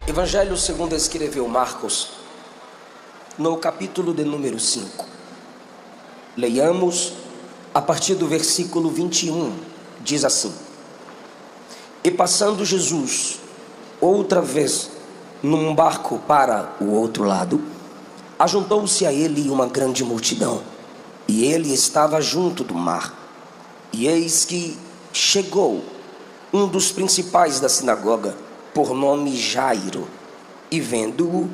Evangelho segundo escreveu Marcos, no capítulo de número 5. Leiamos a partir do versículo 21. Diz assim: E passando Jesus outra vez num barco para o outro lado, ajuntou-se a ele uma grande multidão, e ele estava junto do mar. E eis que chegou um dos principais da sinagoga, por nome Jairo, e vendo-o,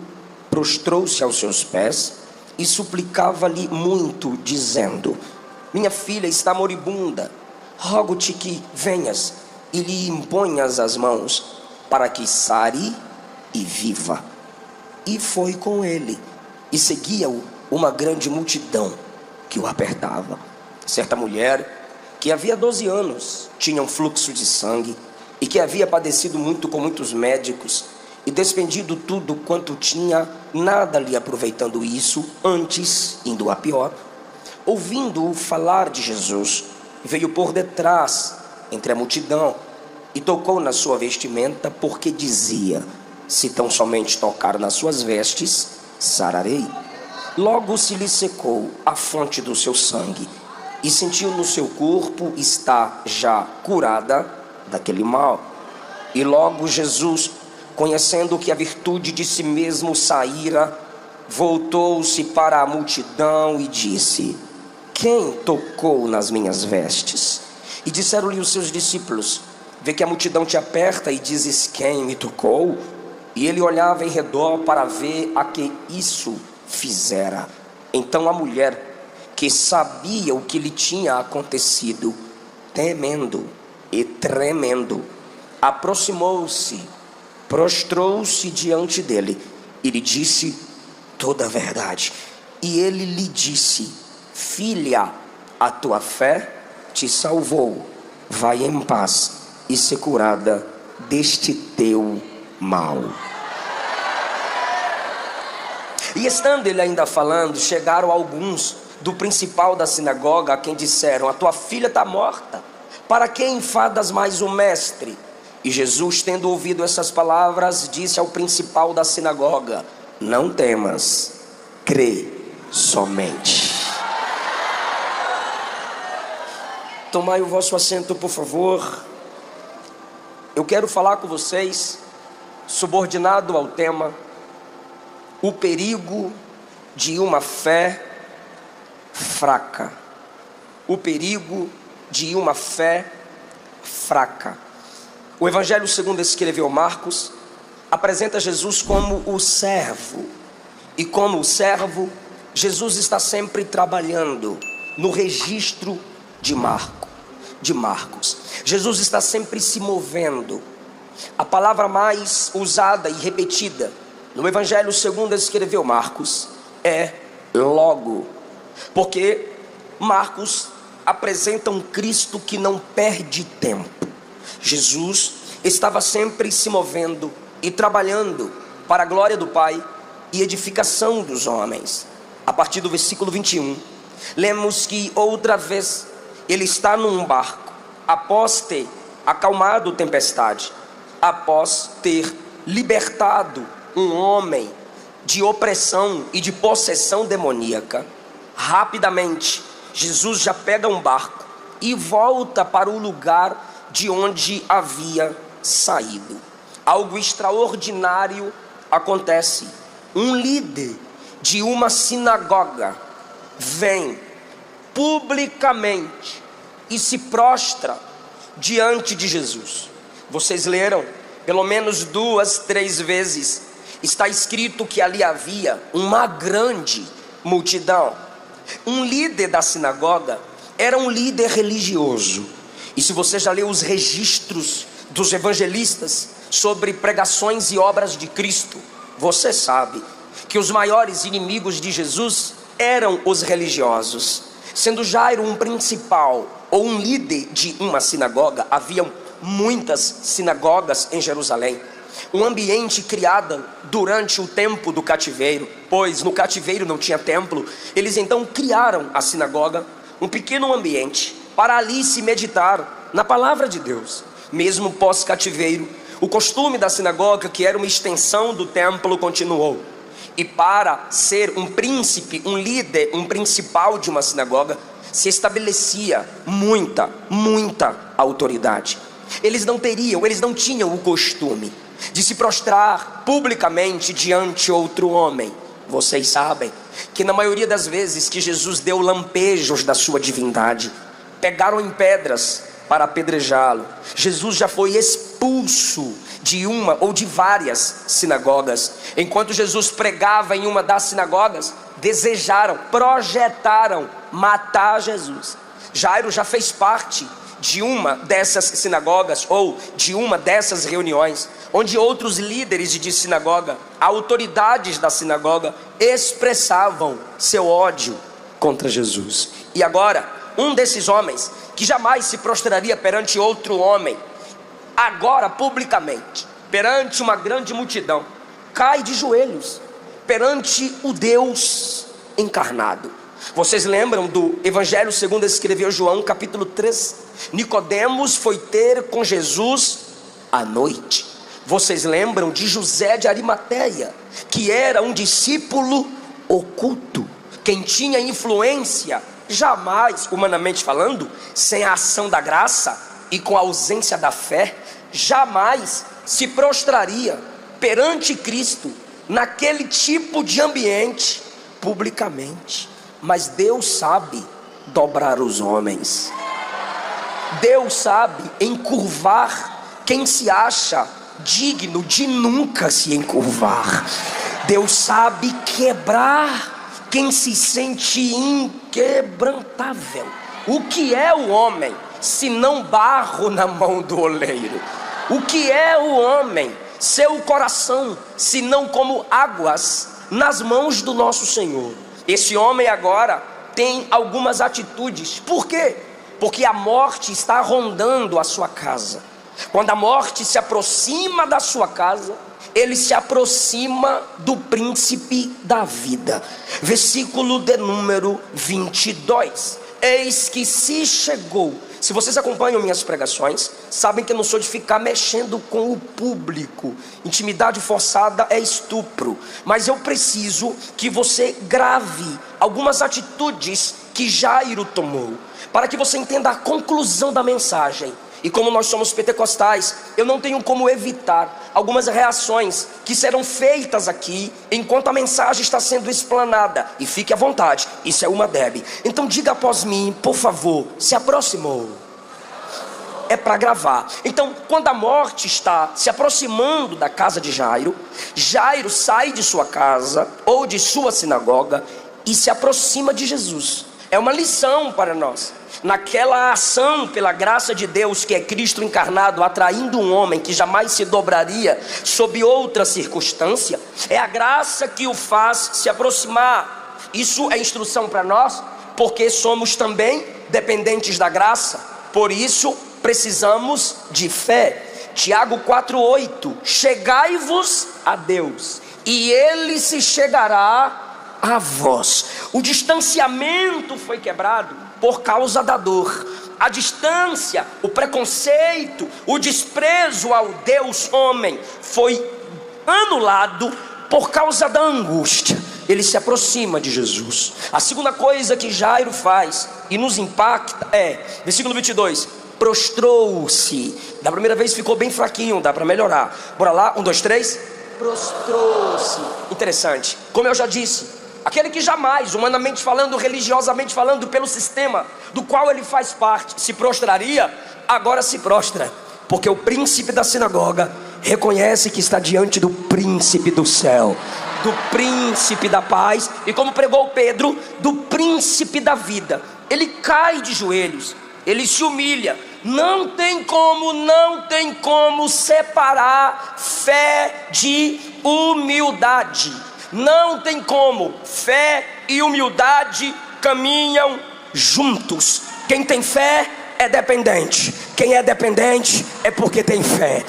prostrou-se aos seus pés e suplicava-lhe muito, dizendo: Minha filha está moribunda, rogo-te que venhas e lhe imponhas as mãos, para que sare e viva. E foi com ele, e seguia-o uma grande multidão que o apertava. Certa mulher, que havia 12 anos, tinha um fluxo de sangue, e que havia padecido muito com muitos médicos, e despendido tudo quanto tinha, nada lhe aproveitando isso, antes indo a pior, ouvindo-o falar de Jesus, veio por detrás, entre a multidão, e tocou na sua vestimenta, porque dizia: Se tão somente tocar nas suas vestes, sararei. Logo se lhe secou a fonte do seu sangue, e sentiu no seu corpo estar já curada daquele mal. E logo Jesus, conhecendo que a virtude de si mesmo saíra, voltou-se para a multidão e disse: Quem tocou nas minhas vestes? E disseram-lhe os seus discípulos: Vê que a multidão te aperta e dizes: Quem me tocou? E ele olhava em redor para ver a que isso fizera. Então a mulher, que sabia o que lhe tinha acontecido, temendo e tremendo, aproximou-se, prostrou-se diante dele e lhe disse toda a verdade. E ele lhe disse: Filha, a tua fé te salvou, vai em paz e ser curada deste teu mal. E estando ele ainda falando, chegaram alguns do principal da sinagoga, a quem disseram: A tua filha está morta, para que enfadas mais o mestre? E Jesus, tendo ouvido essas palavras, disse ao principal da sinagoga: Não temas, crê somente. Tomai o vosso assento, por favor. Eu quero falar com vocês, subordinado ao tema, o perigo de uma fé fraca. O perigo de uma fé fraca. O Evangelho segundo escreveu Marcos apresenta Jesus como o servo. E como o servo, Jesus está sempre trabalhando no registro de Marcos. Jesus está sempre se movendo. A palavra mais usada e repetida no Evangelho segundo escreveu Marcos é logo, porque Marcos apresenta um Cristo que não perde tempo. Jesus estava sempre se movendo e trabalhando para a glória do Pai e edificação dos homens. A partir do versículo 21, lemos que outra vez ele está num barco, após ter acalmado a tempestade, após ter libertado um homem de opressão e de possessão demoníaca. Rapidamente Jesus já pega um barco e volta para o lugar de onde havia saído. Algo extraordinário acontece. Um líder de uma sinagoga vem publicamente e se prostra diante de Jesus. Vocês leram pelo menos 2, 3 vezes. Está escrito que ali havia uma grande multidão. Um líder da sinagoga era um líder religioso. E se você já leu os registros dos evangelistas sobre pregações e obras de Cristo, você sabe que os maiores inimigos de Jesus eram os religiosos. Sendo Jairo um principal ou um líder de uma sinagoga, haviam muitas sinagogas em Jerusalém. Um ambiente criado durante o tempo do cativeiro, pois no cativeiro não tinha templo. Eles então criaram a sinagoga, um pequeno ambiente, para ali se meditar na palavra de Deus. Mesmo pós-cativeiro, O costume da sinagoga, que era uma extensão do templo, continuou. E para ser um príncipe, um líder, um principal de uma sinagoga, se estabelecia muita autoridade. Eles não tinham o costume de se prostrar publicamente diante outro homem. Vocês sabem que na maioria das vezes que Jesus deu lampejos da sua divindade, pegaram em pedras para apedrejá-lo. Jesus já foi expulso de uma ou de várias sinagogas. Enquanto Jesus pregava em uma das sinagogas, projetaram matar Jesus. Jairo já fez parte de uma dessas sinagogas, ou de uma dessas reuniões, onde outros líderes de sinagoga, autoridades da sinagoga, expressavam seu ódio contra Jesus. E agora, um desses homens, que jamais se prostraria perante outro homem, agora publicamente, perante uma grande multidão, cai de joelhos perante o Deus encarnado. Vocês lembram do Evangelho segundo escreveu João, capítulo 3? Nicodemos foi ter com Jesus à noite. Vocês lembram de José de Arimateia, que era um discípulo oculto, quem tinha influência, jamais, humanamente falando, sem a ação da graça e com a ausência da fé, jamais se prostraria perante Cristo naquele tipo de ambiente publicamente. Mas Deus sabe dobrar os homens. Deus sabe encurvar quem se acha digno de nunca se encurvar. Deus sabe quebrar quem se sente inquebrantável. O que é o homem se não barro na mão do oleiro? O que é o homem, seu coração, se não como águas nas mãos do nosso Senhor? Esse homem agora tem algumas atitudes. Por quê? Porque a morte está rondando a sua casa. Quando a morte se aproxima da sua casa, ele se aproxima do príncipe da vida. Versículo de número 22. Eis que se chegou. Se vocês acompanham minhas pregações, sabem que eu não sou de ficar mexendo com o público. Intimidade forçada é estupro. Mas eu preciso que você grave algumas atitudes que Jairo tomou, para que você entenda a conclusão da mensagem. E como nós somos pentecostais, eu não tenho como evitar algumas reações que serão feitas aqui enquanto a mensagem está sendo explanada. E fique à vontade, isso é uma Deb. Então diga após mim, por favor, se aproximou. É para gravar. Então, quando a morte está se aproximando da casa de Jairo, Jairo sai de sua casa ou de sua sinagoga e se aproxima de Jesus. É uma lição para nós. Naquela ação pela graça de Deus, que é Cristo encarnado, atraindo um homem que jamais se dobraria sob outra circunstância, é a graça que o faz se aproximar. Isso é instrução para nós, porque somos também dependentes da graça. Por isso precisamos de fé. Tiago 4,8: chegai-vos a Deus e Ele se chegará a vós. O distanciamento foi quebrado por causa da dor. A distância, o preconceito, o desprezo ao Deus homem foi anulado por causa da angústia. Ele se aproxima de Jesus. A segunda coisa que Jairo faz e nos impacta é, versículo 22, prostrou-se. Da primeira vez ficou bem fraquinho, dá para melhorar. Bora lá, 1, 2, 3. Prostrou-se. Interessante, como eu já disse, aquele que jamais, humanamente falando, religiosamente falando, pelo sistema do qual ele faz parte, se prostraria, agora se prostra, porque o príncipe da sinagoga reconhece que está diante do príncipe do céu, do príncipe da paz, e como pregou Pedro, do príncipe da vida. Ele cai de joelhos, ele se humilha. Não tem como separar fé de humildade. Não tem como. Fé e humildade caminham juntos. Quem tem fé é dependente. Quem é dependente é porque tem fé.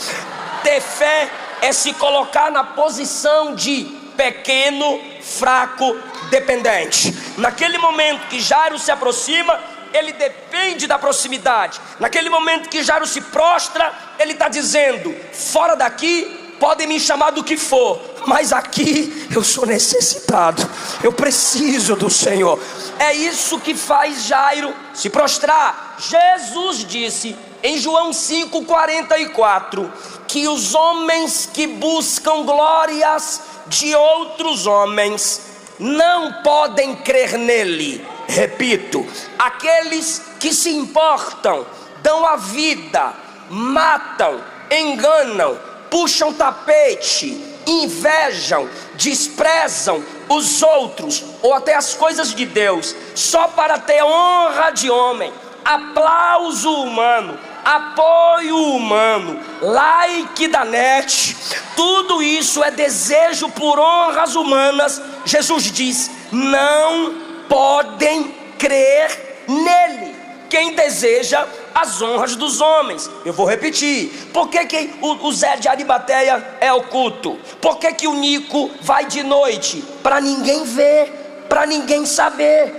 Ter fé é se colocar na posição de pequeno, fraco, dependente. Naquele momento que Jairo se aproxima, ele depende da proximidade. Naquele momento que Jairo se prostra, ele está dizendo: fora daqui podem me chamar do que for, mas aqui eu sou necessitado, eu preciso do Senhor. É isso que faz Jairo se prostrar. Jesus disse em João 5,44 que os homens que buscam glórias de outros homens não podem crer nele. Repito, aqueles que se importam, dão a vida, matam, enganam, puxam tapete, invejam, desprezam os outros ou até as coisas de Deus, só para ter honra de homem, aplauso humano, apoio humano, like da net, tudo isso é desejo por honras humanas. Jesus diz: não podem crer nele quem deseja as honras dos homens. Eu vou repetir. Por que o Zé de Arimateia é oculto? Por que o Nico vai de noite? Para ninguém ver, para ninguém saber.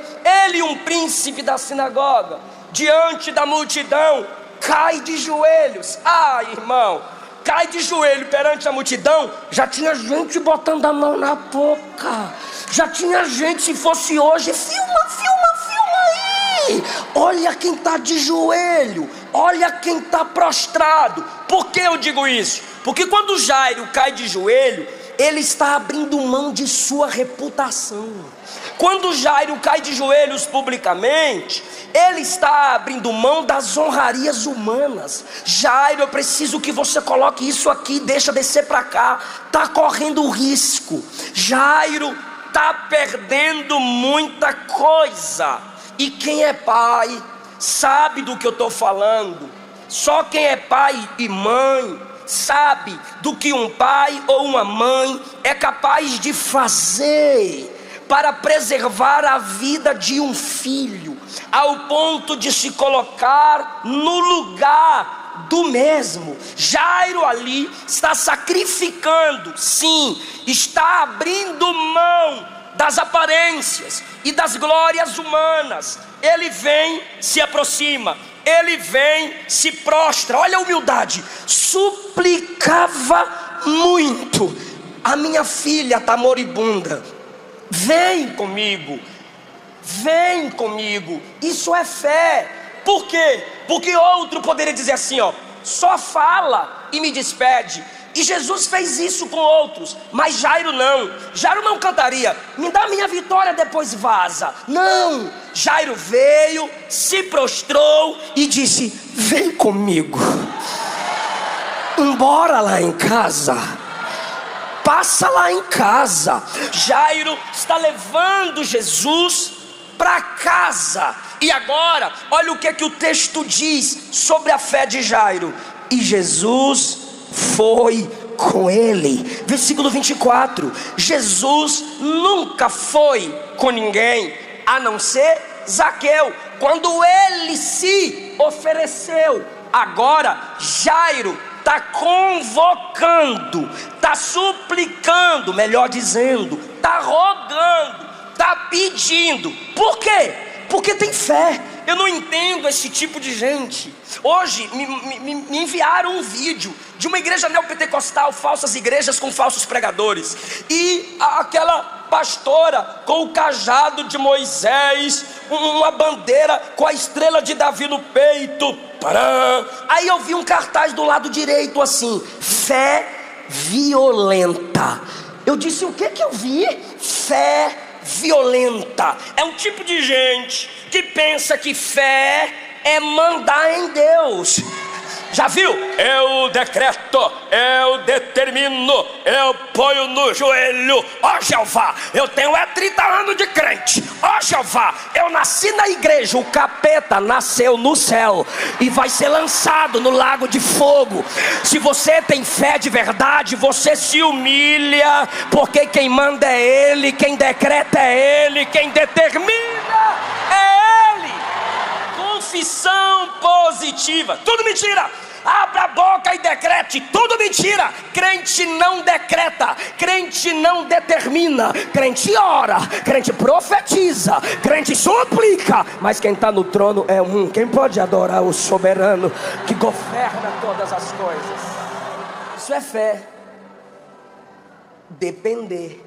Ele, um príncipe da sinagoga, diante da multidão, cai de joelhos. Ah, irmão, cai de joelho perante a multidão. Já tinha gente botando a mão na boca, já tinha gente, se fosse hoje, filma aí, olha quem está de joelho, olha quem está prostrado. Por que eu digo isso? Porque quando Jairo cai de joelho, ele está abrindo mão de sua reputação. Quando Jairo cai de joelhos publicamente, ele está abrindo mão das honrarias humanas. Jairo, eu preciso que você coloque isso aqui, deixa descer para cá, está correndo risco. Jairo está perdendo muita coisa. E quem é pai sabe do que eu estou falando. Só quem é pai e mãe sabe do que um pai ou uma mãe é capaz de fazer para preservar a vida de um filho, ao ponto de se colocar no lugar do mesmo. Jairo ali está sacrificando, sim, está abrindo mão das aparências e das glórias humanas. Ele vem, se aproxima, ele vem, se prostra. Olha a humildade. Suplicava muito: a minha filha está moribunda, vem comigo, vem comigo. Isso é fé. Por quê? Porque outro poderia dizer assim, ó, só fala e me despede. E Jesus fez isso com outros, mas Jairo não. Jairo não cantaria: me dá minha vitória, depois vaza. Não, Jairo veio, se prostrou e disse: vem comigo, embora lá em casa, passa lá em casa. Jairo está levando Jesus para casa. E agora, olha o que o texto diz sobre a fé de Jairo: e Jesus foi com ele. Versículo 24. Jesus nunca foi com ninguém, a não ser Zaqueu, quando ele se ofereceu. Agora Jairo está convocando, está suplicando, melhor dizendo, está rogando, está pedindo. Por quê? Porque tem fé. Eu não entendo esse tipo de gente. Hoje me enviaram um vídeo de uma igreja neopentecostal, falsas igrejas com falsos pregadores, e aquela pastora com o cajado de Moisés, uma bandeira com a estrela de Davi no peito. Pará. Aí eu vi um cartaz do lado direito assim: fé violenta. Eu disse: o que eu vi? Fé violenta. É um tipo de gente que pensa que fé é mandar em Deus. Já viu? Eu decreto, eu determino, eu ponho no joelho. Ó Jeová, eu tenho 30 anos de crente. Ó Jeová, eu nasci na igreja. O capeta nasceu no céu e vai ser lançado no lago de fogo. Se você tem fé de verdade, você se humilha, porque quem manda é Ele, quem decreta é Ele, quem determina é Ele. Confissão positiva. Tudo mentira. abra a boca e decrete. Tudo mentira. Crente não decreta, crente não determina, crente ora, crente profetiza, crente suplica, mas quem está no trono é um. Quem pode adorar o soberano que governa todas as coisas? Isso é fé. Depender.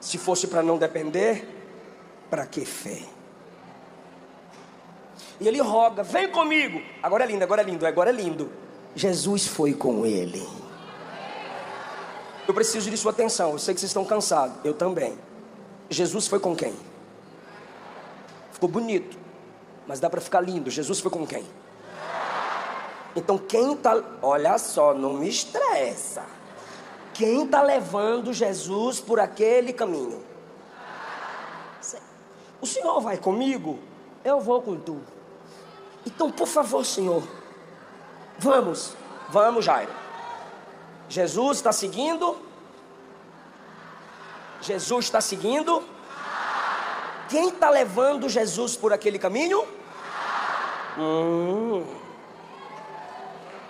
Se fosse para não depender, para que fé? E ele roga, vem comigo. Agora é lindo, agora é lindo, agora é lindo. Jesus foi com ele. Eu preciso de sua atenção. Eu sei que vocês estão cansados, eu também. Jesus foi com quem? Ficou bonito, mas dá para ficar lindo. Jesus foi com quem? Então quem está... Olha só, não me estressa. Quem está levando Jesus por aquele caminho? O Senhor vai comigo? Eu vou com tu. Então, por favor, Senhor, vamos, Jairo. Jesus está seguindo? Jesus está seguindo? Quem está levando Jesus por aquele caminho?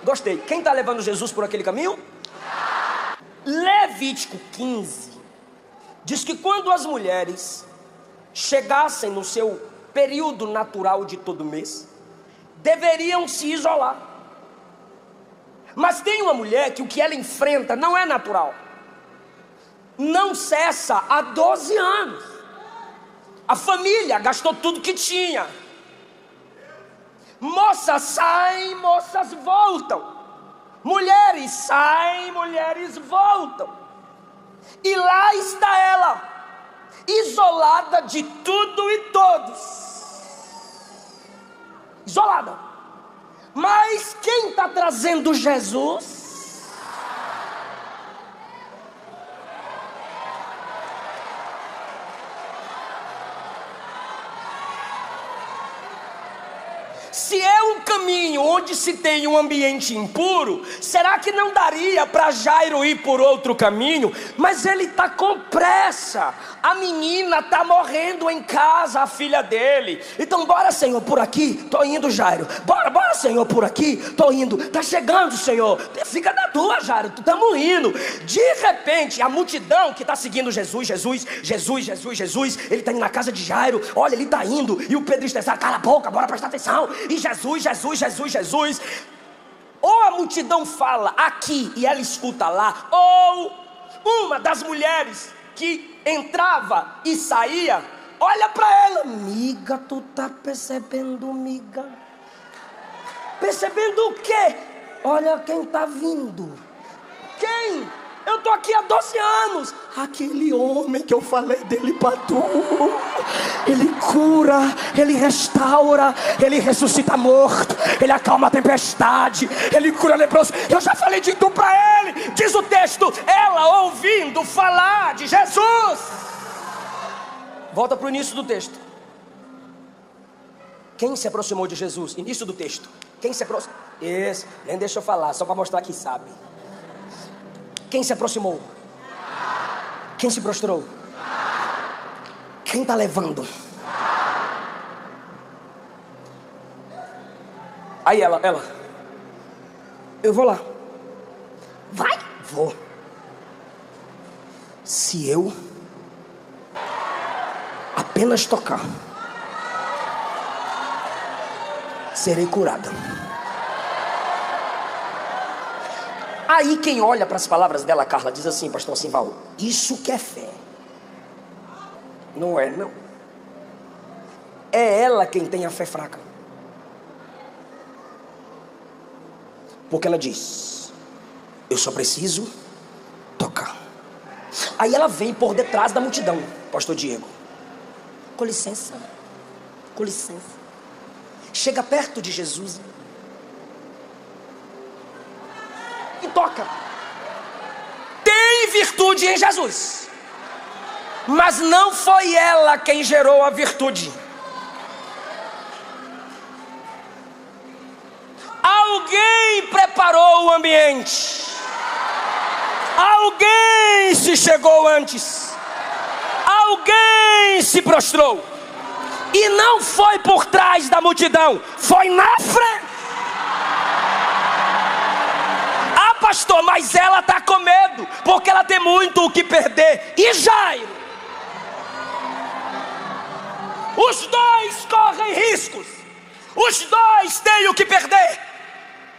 Gostei. Quem está levando Jesus por aquele caminho? Levítico 15 diz que quando as mulheres chegassem no seu período natural de todo mês, deveriam se isolar. Mas tem uma mulher que o que ela enfrenta não é natural. Não cessa há 12 anos. A família gastou tudo que tinha. Moças saem, moças voltam. Mulheres saem, mulheres voltam. E lá está ela, isolada de tudo e todos. Isolada. Mas quem está trazendo Jesus? Se é um caminho onde se tem um ambiente impuro, será que não daria para Jairo ir por outro caminho? Mas ele está com pressa. A menina está morrendo em casa, a filha dele. Então bora, Senhor, por aqui, estou indo, Jairo. Bora, Senhor, por aqui, estou indo. Está chegando, Senhor. Fica na tua, Jairo, tu estamos indo. De repente, a multidão que está seguindo Jesus, ele está indo na casa de Jairo. Olha, ele está indo. E o Pedro estressado, cala a boca, bora prestar atenção. E Jesus. Ou a multidão fala aqui e ela escuta lá, ou uma das mulheres que entrava e saía, olha para ela, miga, tu tá percebendo, miga? Percebendo o quê? Olha quem tá vindo. Quem? Eu tô aqui há 12 anos. Aquele homem que eu falei dele para tu. Ele cura, ele restaura, ele ressuscita morto, ele acalma a tempestade, ele cura leproso. Eu já falei de tu para ele. Diz o texto, ela ouvindo falar de Jesus. Volta para o início do texto. Quem se aproximou de Jesus? Início do texto. Quem se aproximou? Isso, nem deixa eu falar, só para mostrar que sabe. Quem se aproximou? Quem se prostrou? Quem está levando? Aí ela, eu vou lá. Vai? Vou. Se eu apenas tocar, serei curada. Aí quem olha para as palavras dela, Carla, diz assim, pastor Simval, isso que é fé. Não é, não. É ela quem tem a fé fraca. Porque ela diz, eu só preciso tocar. Aí ela vem por detrás da multidão, pastor Diego. Com licença. Chega perto de Jesus e toca. Tem virtude em Jesus, mas não foi ela quem gerou a virtude. Alguém preparou o ambiente. Alguém se chegou antes. Alguém se prostrou. E não foi por trás da multidão, foi na frente. pastor, mas ela está com medo, porque ela tem muito o que perder. E Jairo? Os dois correm riscos, os dois têm o que perder.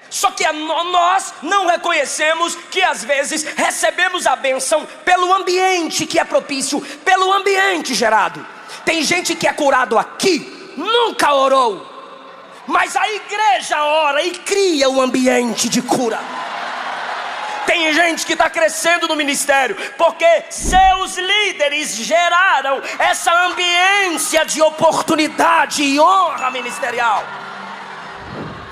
Só que nós não reconhecemos que às vezes recebemos a bênção pelo ambiente que é propício, pelo ambiente gerado. Tem gente que é curado aqui, nunca orou, mas a igreja ora e cria um ambiente de cura. Tem gente que está crescendo no ministério porque seus líderes geraram essa ambiência de oportunidade e honra ministerial.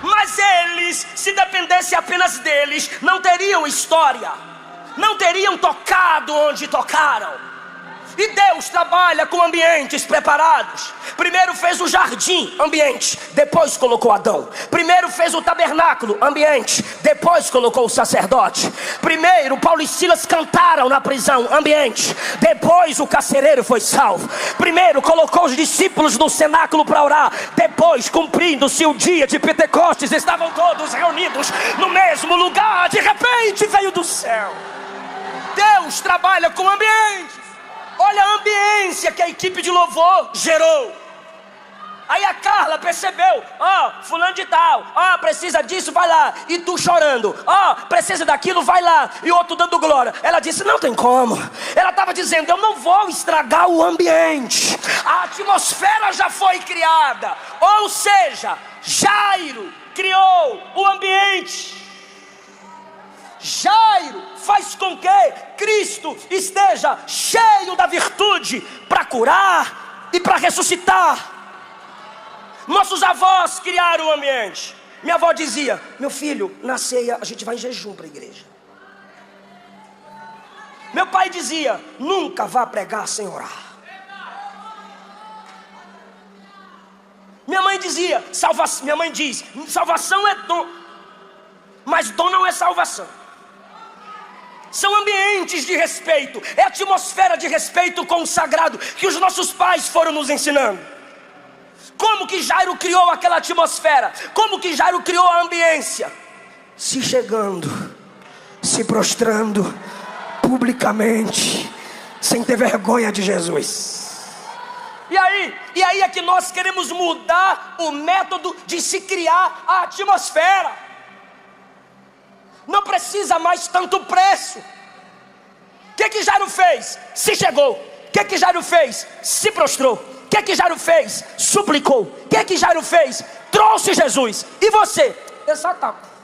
Mas eles, se dependesse apenas deles, não teriam história, não teriam tocado onde tocaram. E Deus trabalha com ambientes preparados. Primeiro fez o jardim, ambiente, depois colocou Adão. Primeiro fez o tabernáculo, ambiente, depois colocou o sacerdote. Primeiro Paulo e Silas cantaram na prisão, ambiente, depois o carcereiro foi salvo. Primeiro colocou os discípulos no cenáculo para orar, depois, cumprindo-se o dia de Pentecostes, estavam todos reunidos no mesmo lugar. De repente veio do céu. Deus trabalha com ambientes. Olha a ambiência que a equipe de louvor gerou. Aí a Carla percebeu, fulano de tal, precisa disso, vai lá. E tu chorando, precisa daquilo, vai lá. E outro dando glória. Ela disse, não tem como. Ela estava dizendo, eu não vou estragar o ambiente. A atmosfera já foi criada. Ou seja, Jairo criou o ambiente. Jairo faz com que Cristo esteja cheio da virtude para curar e para ressuscitar. Nossos avós criaram o ambiente. Minha avó dizia, meu filho, na ceia a gente vai em jejum para a igreja. Meu pai dizia, nunca vá pregar sem orar. Minha mãe dizia, minha mãe diz, salvação é dom, mas dom não é salvação. São ambientes de respeito, é a atmosfera de respeito com o sagrado que os nossos pais foram nos ensinando. Como que Jairo criou aquela atmosfera? Como que Jairo criou a ambiência? Se chegando, se prostrando publicamente, sem ter vergonha de Jesus. E aí é que nós queremos mudar o método de se criar a atmosfera. Não precisa mais tanto preço. O que Jairo fez? Se chegou. O que Jairo fez? Se prostrou. O que Jairo fez? Suplicou. O que Jairo fez? Trouxe Jesus. E você? Exato.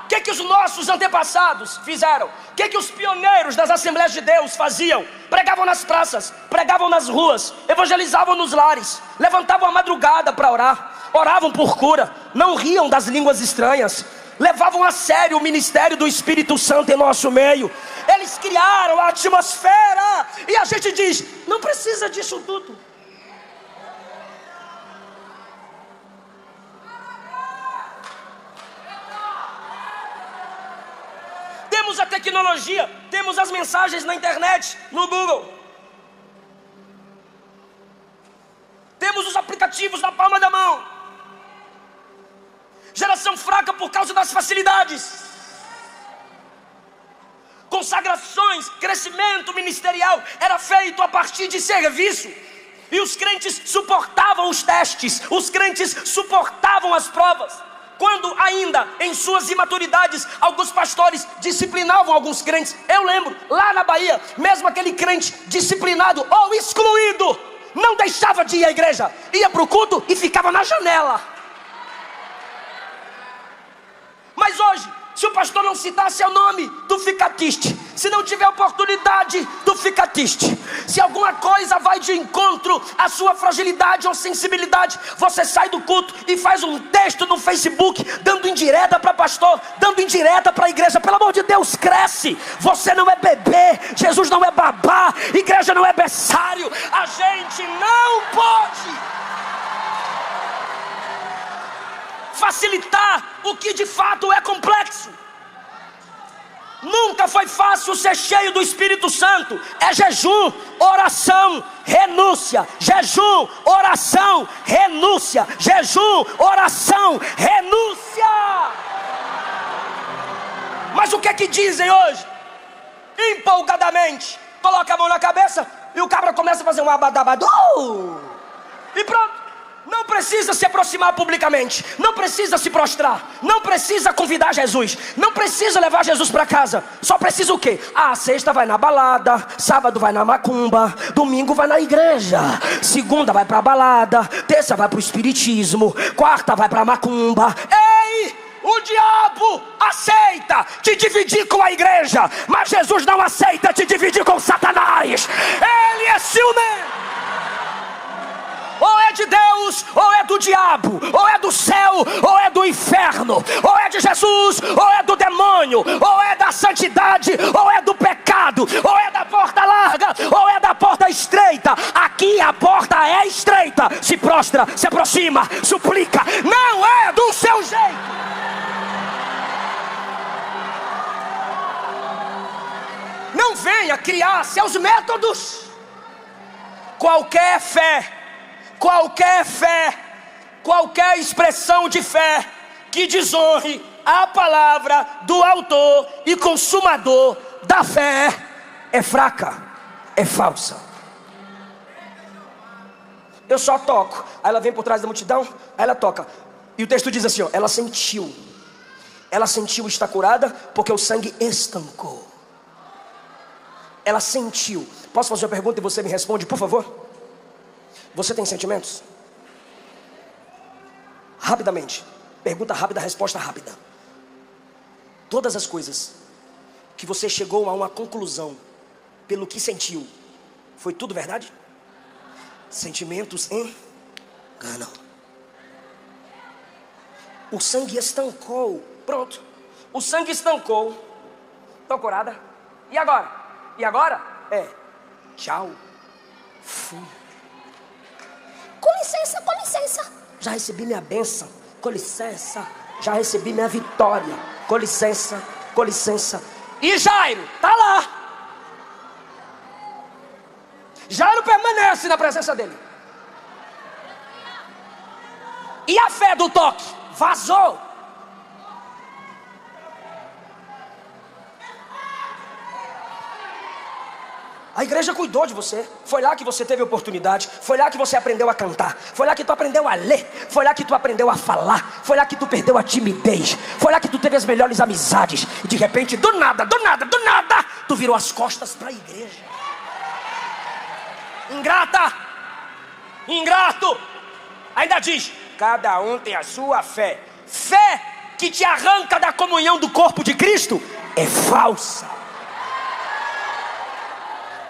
O que os nossos antepassados fizeram? O que os pioneiros das Assembleias de Deus faziam? Pregavam nas praças, pregavam nas ruas, evangelizavam nos lares, levantavam a madrugada para orar, oravam por cura, não riam das línguas estranhas, levavam a sério o ministério do Espírito Santo em nosso meio. Eles criaram a atmosfera e a gente diz, não precisa disso tudo. Temos a tecnologia, temos as mensagens na internet, no Google. Temos os aplicativos na palma da mão. Geração fraca por causa das facilidades. Consagrações, crescimento ministerial era feito a partir de serviço. E os crentes suportavam os testes, os crentes suportavam as provas. Quando ainda em suas imaturidades alguns pastores disciplinavam alguns crentes. Eu lembro, lá na Bahia, mesmo aquele crente disciplinado ou excluído não deixava de ir à igreja, ia para o culto e ficava na janela. Mas hoje, se o pastor não citar seu nome, tu fica triste. Se não tiver oportunidade, tu fica triste. Se alguma coisa vai de encontro à sua fragilidade ou sensibilidade, você sai do culto e faz um texto no Facebook, dando indireta para pastor, dando indireta para a igreja. Pelo amor de Deus, cresce. Você não é bebê, Jesus não é babá, igreja não é berçário. A gente não pode facilitar o que de fato é complexo. Nunca foi fácil ser cheio do Espírito Santo. É jejum, oração, renúncia. Jejum, oração, renúncia. Jejum, oração, renúncia. Mas o que é que dizem hoje? Empolgadamente, coloca a mão na cabeça e o cabra começa a fazer um abadabadu. E pronto. Não precisa se aproximar publicamente, não precisa se prostrar, não precisa convidar Jesus, não precisa levar Jesus para casa. Só precisa o quê? Sexta vai na balada, sábado vai na macumba, domingo vai na igreja, segunda vai para a balada, terça vai para o espiritismo, quarta vai para a macumba. Ei! O diabo aceita te dividir com a igreja, mas Jesus não aceita te dividir com Satanás. Ele é ciumento. Ou é de Deus, ou é do diabo, ou é do céu, ou é do inferno, ou é de Jesus, ou é do demônio, ou é da santidade, ou é do pecado, ou é da porta larga, ou é da porta estreita. Aqui a porta é estreita. Se prostra, se aproxima, suplica. Não é do seu jeito. Não venha criar seus métodos. Qualquer fé, qualquer expressão de fé que desonre a palavra do autor e consumador da fé é fraca, é falsa. Eu só toco, aí ela vem por trás da multidão, aí ela toca, e o texto diz assim, ó, ela sentiu estar curada porque o sangue estancou. Ela sentiu. Posso fazer uma pergunta e você me responde, por favor? Você tem sentimentos? Rapidamente. Pergunta rápida, resposta rápida. Todas as coisas que você chegou a uma conclusão pelo que sentiu, foi tudo verdade? Sentimentos enganam. O sangue estancou. Pronto. O sangue estancou. Estou curada. E agora? E agora? Tchau. Fui. Com licença. Já recebi minha bênção. Com licença. Já recebi minha vitória. Com licença. E Jairo, tá lá. Jairo permanece na presença dele. E a fé do toque? Vazou. A igreja cuidou de você. Foi lá que você teve oportunidade. Foi lá que você aprendeu a cantar. Foi lá que tu aprendeu a ler. Foi lá que tu aprendeu a falar. Foi lá que tu perdeu a timidez. Foi lá que tu teve as melhores amizades. E de repente, do nada, tu virou as costas para a igreja. Ingrato. Ainda diz, cada um tem a sua fé. Fé que te arranca da comunhão do corpo de Cristo é falsa.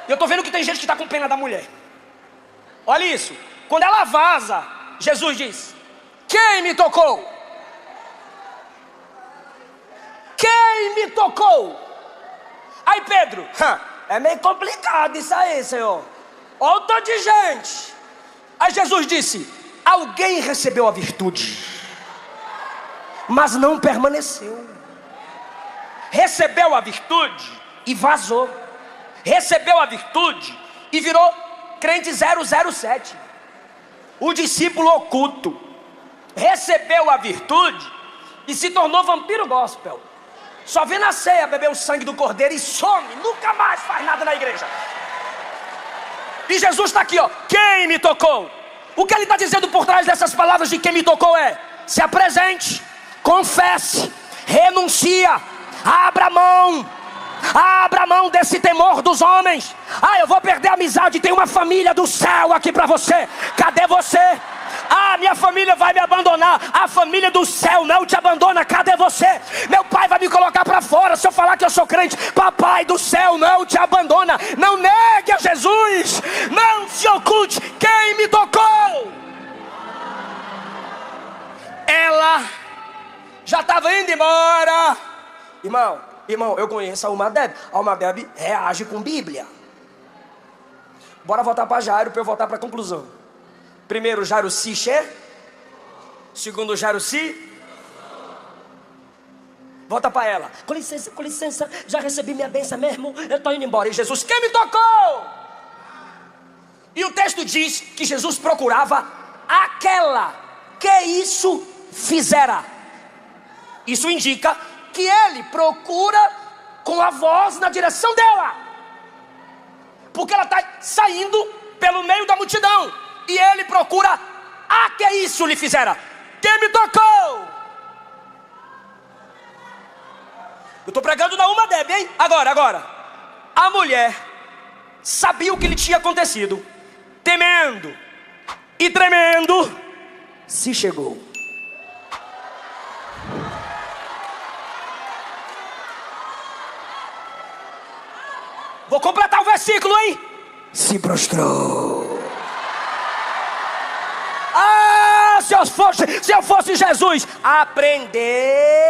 Eu estou vendo que tem gente que está com pena da mulher. Olha isso. Quando ela vaza, Jesus diz, quem me tocou? Quem me tocou? Aí Pedro, é meio complicado isso aí, Senhor. Olha o tanto de gente. Aí Jesus disse, alguém recebeu a virtude, mas não permaneceu. Recebeu a virtude e vazou. Recebeu a virtude e virou crente 007. O discípulo oculto. Recebeu a virtude e se tornou vampiro gospel. Só vem na ceia beber o sangue do cordeiro e some. Nunca mais faz nada na igreja. E Jesus está aqui, ó. Quem me tocou? O que ele está dizendo por trás dessas palavras de quem me tocou é: se apresente, confesse, renuncia, abra mão desse temor dos homens. Eu vou perder a amizade, tem uma família do céu aqui para você. Cadê você? Minha família vai me abandonar. A família do céu não te abandona. Cadê você? Meu pai vai me colocar para fora se eu falar que eu sou crente. Papai do céu não te abandona. Não negue a Jesus. Não se oculte. Quem me tocou? Ela já estava indo embora. Irmão, eu conheço a Almadeb. A Almadeb reage com Bíblia. Bora voltar para Jairo para eu voltar para a conclusão. Primeiro, Jairo se che. Segundo, Jairo se. Volta para ela. Com licença, já recebi minha bênção mesmo, eu estou indo embora. E Jesus, quem me tocou? E o texto diz que Jesus procurava aquela que isso fizera. Isso indica que ele procura com a voz na direção dela, porque ela está saindo pelo meio da multidão, e ele procura a que isso lhe fizera. Quem me tocou? Eu estou pregando na uma Deb, hein? Agora. A mulher sabia o que lhe tinha acontecido. Temendo e tremendo, se chegou. Vou completar o versículo, hein? Se prostrou. Ah, se eu fosse Jesus, aprender.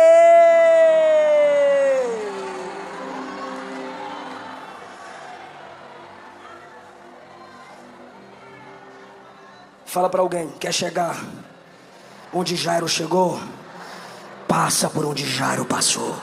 Fala para alguém, quer chegar onde Jairo chegou? Passa por onde Jairo passou.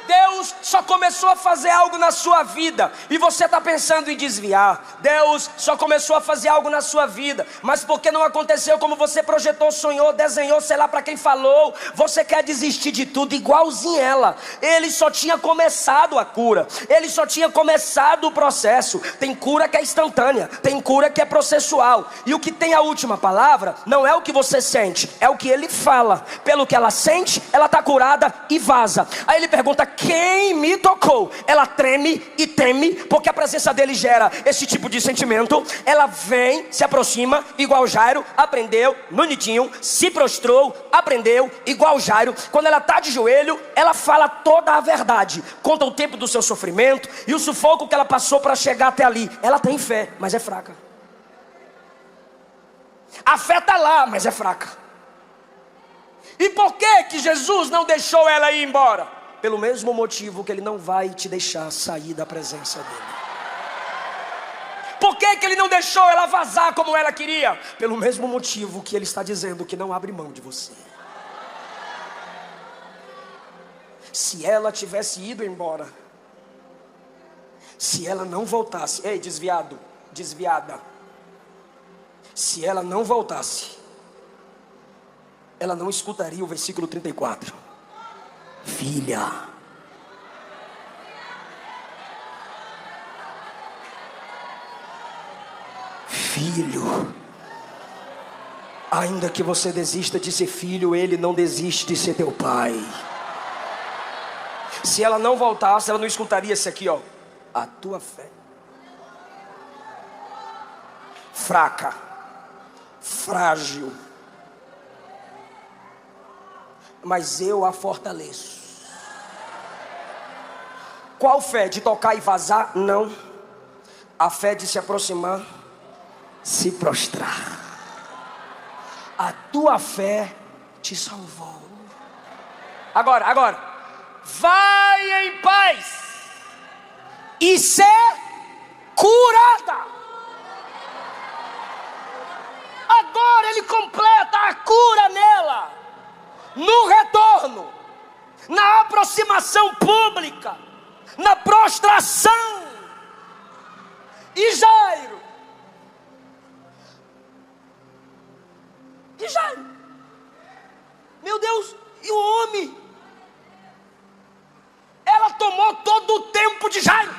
Deus só começou a fazer algo na sua vida e você está pensando em desviar. Deus só começou a fazer algo na sua vida, mas porque não aconteceu como você projetou, sonhou, desenhou, sei lá para quem falou, você quer desistir de tudo igualzinho ela. Ele só tinha começado a cura, ele só tinha começado o processo. Tem cura que é instantânea, tem cura que é processual, e o que tem a última palavra não é o que você sente, é o que ele fala. Pelo que ela sente, ela está curada e vaza. Aí ele pergunta: quem me tocou? Ela treme e teme, porque a presença dele gera esse tipo de sentimento. Ela vem, se aproxima, igual Jairo, aprendeu, bonitinho, se prostrou, aprendeu, igual Jairo. Quando ela está de joelho, ela fala toda a verdade, conta o tempo do seu sofrimento e o sufoco que ela passou para chegar até ali. Ela tem fé, mas é fraca. A fé está lá, mas é fraca. E por que Jesus não deixou ela ir embora? Pelo mesmo motivo que ele não vai te deixar sair da presença dele. Por que ele não deixou ela vazar como ela queria? Pelo mesmo motivo que ele está dizendo que não abre mão de você. Se ela tivesse ido embora, se ela não voltasse, ei, desviada, se ela não voltasse, ela não escutaria o versículo 34. Filha, filho, ainda que você desista de ser filho, ele não desiste de ser teu pai. Se ela não voltasse, ela não escutaria esse aqui, ó: a tua fé fraca, frágil, mas eu a fortaleço. Qual fé? De tocar e vazar? Não. A fé de se aproximar, se prostrar. A tua fé te salvou. Agora, vai em paz e ser curada. Agora ele completa a cura nela, no retorno, na aproximação pública, na prostração. E Jairo, meu Deus, e o homem? Ela tomou todo o tempo de Jairo.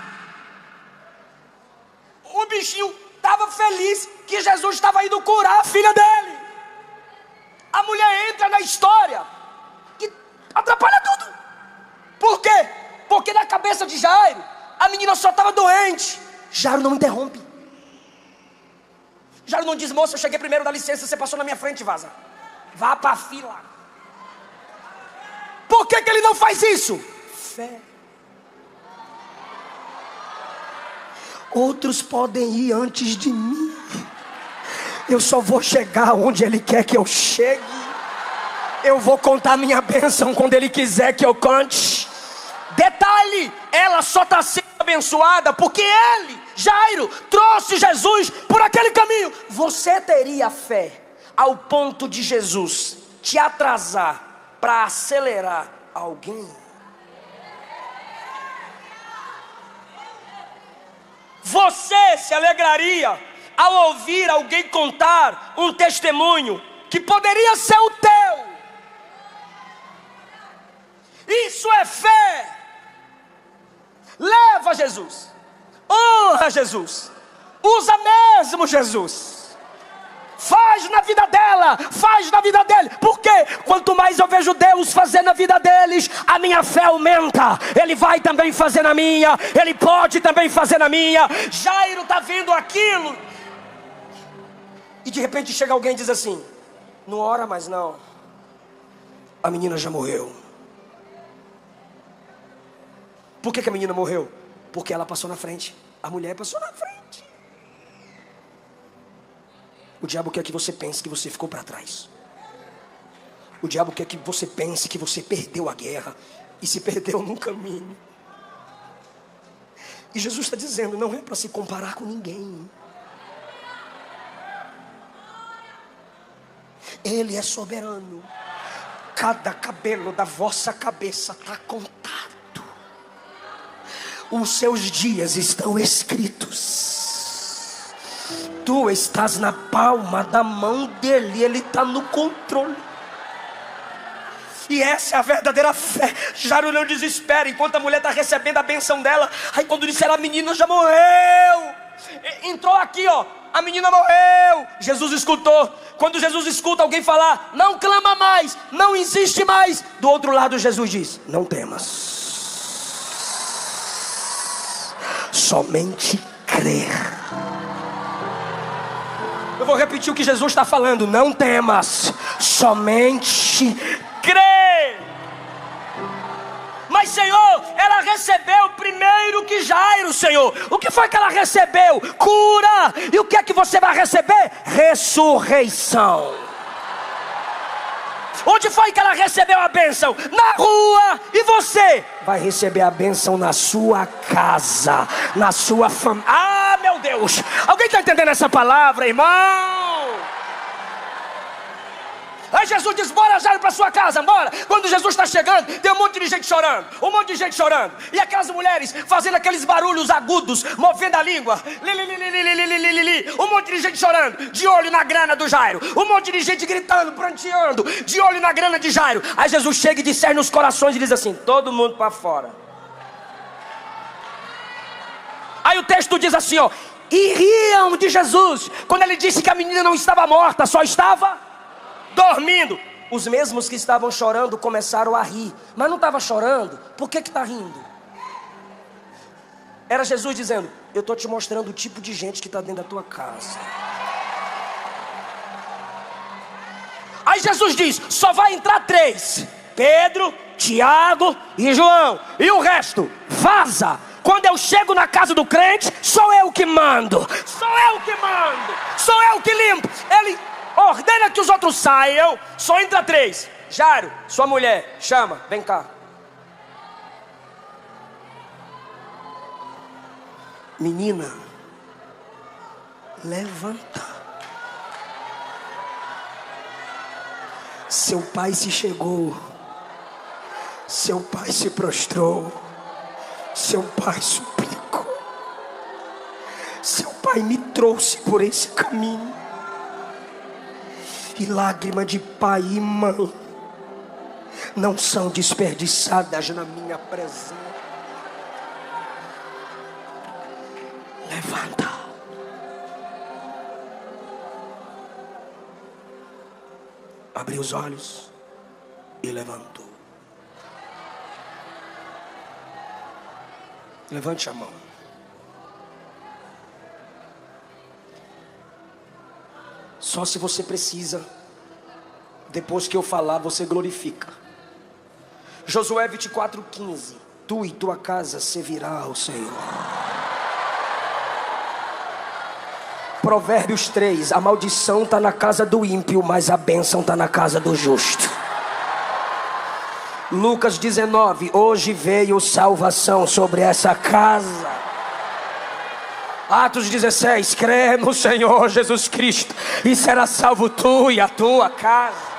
O bichinho estava feliz que Jesus estava indo curar a filha dele. A mulher entra na história e atrapalha tudo. Por quê? Porque na cabeça de Jairo, a menina só estava doente. Jairo não interrompe. Jairo não diz: moça, eu cheguei primeiro, dá licença, você passou na minha frente, vaza. Vá para a fila. Por que ele não faz isso? Fé. Outros podem ir antes de mim, eu só vou chegar onde ele quer que eu chegue. Eu vou contar minha bênção quando ele quiser que eu conte. Detalhe, ela só está sendo abençoada porque ele, Jairo, trouxe fosse Jesus por aquele caminho, você teria fé ao ponto de Jesus te atrasar para acelerar alguém? Você se alegraria ao ouvir alguém contar um testemunho que poderia ser o teu? Isso é fé. Leva Jesus, honra Jesus, usa mesmo Jesus, faz na vida dela, faz na vida dele, porque quanto mais eu vejo Deus fazer na vida deles, a minha fé aumenta. Ele vai também fazer na minha, ele pode também fazer na minha. Jairo está vendo aquilo, e de repente chega alguém e diz assim: não ora mais não, a menina já morreu. Por que a menina morreu? Porque ela passou na frente. A mulher passou na frente. O diabo quer que você pense que você ficou para trás. O diabo quer que você pense que você perdeu a guerra e se perdeu no caminho. E Jesus está dizendo: não é para se comparar com ninguém. Ele é soberano. Cada cabelo da vossa cabeça está contado. Os seus dias estão escritos. Tu estás na palma da mão dele. Ele está no controle. E essa é a verdadeira fé. Jairo não desespera enquanto a mulher está recebendo a benção dela. Aí quando disseram: a menina já morreu, entrou aqui, ó, a menina morreu. Jesus escutou. Quando Jesus escuta alguém falar: não clama mais, não insiste mais, do outro lado Jesus diz: não temas, somente crer. Eu vou repetir o que Jesus está falando: não temas, somente crer. Mas Senhor, ela recebeu primeiro que Jairo, Senhor. O que foi que ela recebeu? Cura. E o que é que você vai receber? Ressurreição. Onde foi que ela recebeu a bênção? Na rua. E você vai receber a bênção na sua casa, na sua família. Ah, meu Deus! Alguém está entendendo essa palavra, irmão? Aí Jesus diz: bora, Jairo, para sua casa, bora. Quando Jesus está chegando, tem um monte de gente chorando. Um monte de gente chorando. E aquelas mulheres fazendo aqueles barulhos agudos, movendo a língua. Um monte de gente chorando, de olho na grana do Jairo. Um monte de gente gritando, pranteando, de olho na grana de Jairo. Aí Jesus chega e discerne os corações e diz assim: todo mundo para fora. Aí o texto diz assim, ó: e riam de Jesus quando ele disse que a menina não estava morta, só estava dormindo. Os mesmos que estavam chorando começaram a rir. Mas não estava chorando, por que está rindo? Era Jesus dizendo: eu estou te mostrando o tipo de gente que está dentro da tua casa. Aí Jesus diz: só vai entrar 3: Pedro, Tiago e João. E o resto, vaza. Quando eu chego na casa do crente, sou eu que mando. Sou eu que mando. Sou eu que limpo. Ele ordena que os outros saiam. Só entra 3. Jairo, sua mulher, chama, vem cá. Menina, levanta. Seu pai se chegou. Seu pai se prostrou. Seu pai suplicou. Seu pai me trouxe por esse caminho. E lágrima de pai e mãe não são desperdiçadas na minha presença. Levanta. Abriu os olhos e levantou. Levante a mão. Só se você precisa, depois que eu falar, você glorifica. Josué 24:15. Tu e tua casa servirá ao Senhor. Provérbios 3. A maldição está na casa do ímpio, mas a bênção está na casa do justo. Lucas 19. Hoje veio salvação sobre essa casa. Atos 16, crê no Senhor Jesus Cristo e será salvo tu e a tua casa.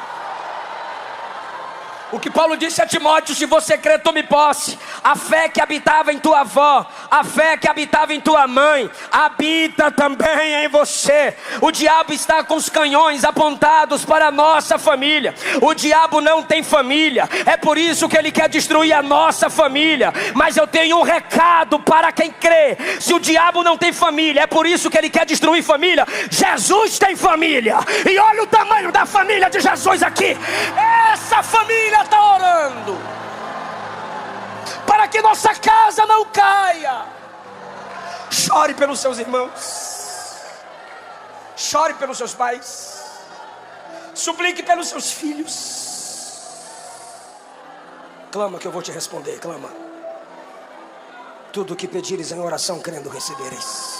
O que Paulo disse a Timóteo: se você crer, tome posse. A fé que habitava em tua avó, a fé que habitava em tua mãe, habita também em você. O diabo está com os canhões apontados para a nossa família. O diabo não tem família, é por isso que ele quer destruir a nossa família. Mas eu tenho um recado para quem crê: se o diabo não tem família, é por isso que ele quer destruir família. Jesus tem família, e olha o tamanho da família de Jesus aqui. Essa família está orando para que nossa casa não caia. Chore pelos seus irmãos, chore pelos seus pais, suplique pelos seus filhos. Clama que eu vou te responder, clama. Tudo o que pedires em oração, crendo, recebereis.